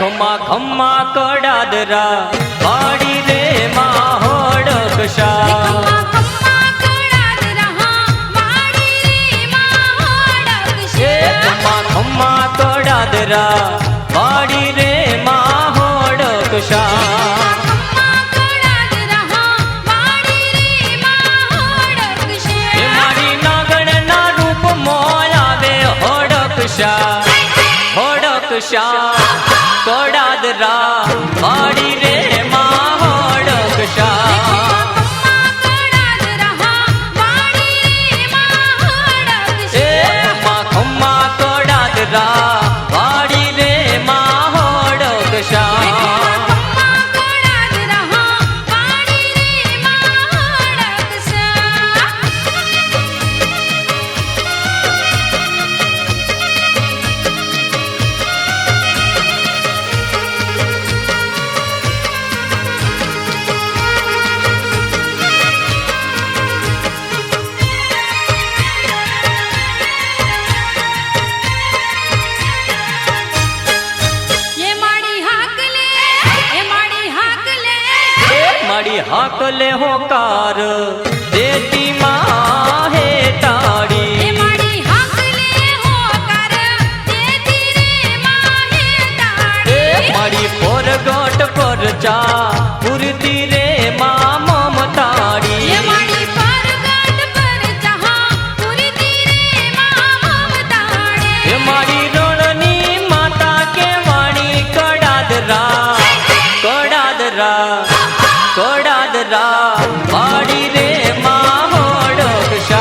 ખમ્મા ખમ્મા કડાદરા વાડી રે માં હોડકશા ખમ્મા કડાદરા વાડી રે માં હોડકશા હોડકશા કડાદરા વાડી રે માં હોડકશા ખમ્મા કડાદરા વાડી રે માં હોડકશા माड़ी हाकले होकार देती माँ है ताड़ी माड़ी हाकले होकार देती रे माँ है ताड़ी माड़ी पर गट पर चा पुरती रे माँ ममताड़ी माड़ी पर गट पर चा पुरती रे माँ ममताड़ी माड़ी रणनी माता के वाणी कडादरा कडादरा कडादरा वाड़ी रे माँ होडकशा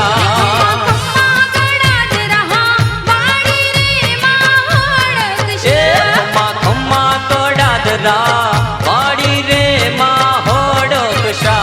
खम्मा कडादरा वाड़ी रे माँ होडकशा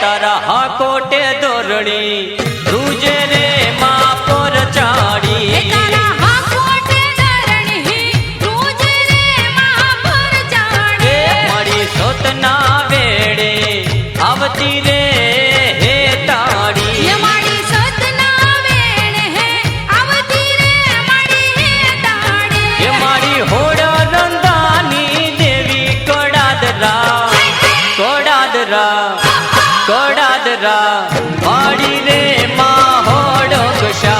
तारा हा कोटे दोरणी रूजे रे माँ पर चाड़ी तारा हा कोटे दोरणी रूजे रे माँ पर चाड़ी मारी सोतना वेड़े आवती रे हे ताड़ी मारी सोतना वेड़े है आवती रे मारी हे ताड़ी मारी होड़ा रंदानी देवी कडादरा कडादरा कडादरा वाड़ी रे माँ होडकशा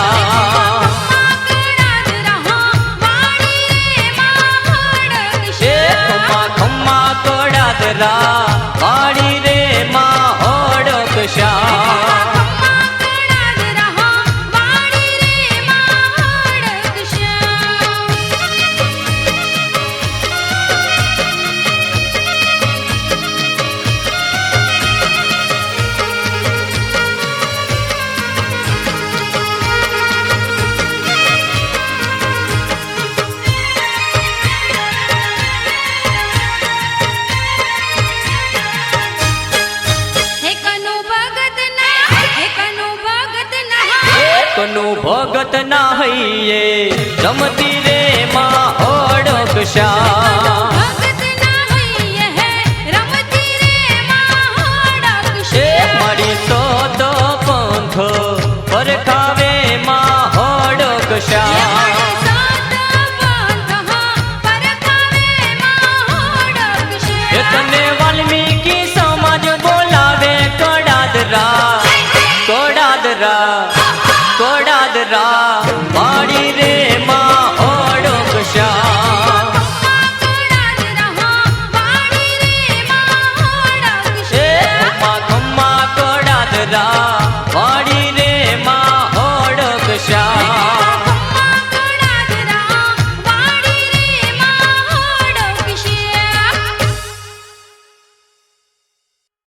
खम्मा खम्मा कडादरा वाड़ी रे माँ होडकशा कनु भगत ना हइये रमती रे माँ होडकशा मारी सोतो पंथ परखावे माँ होडकशा तने वाल्मीकि समाज बोलावे कडादरा कडादरा कडादरा वाड़ी रे माँ होडकशा खम्मा खम्मा कडादरा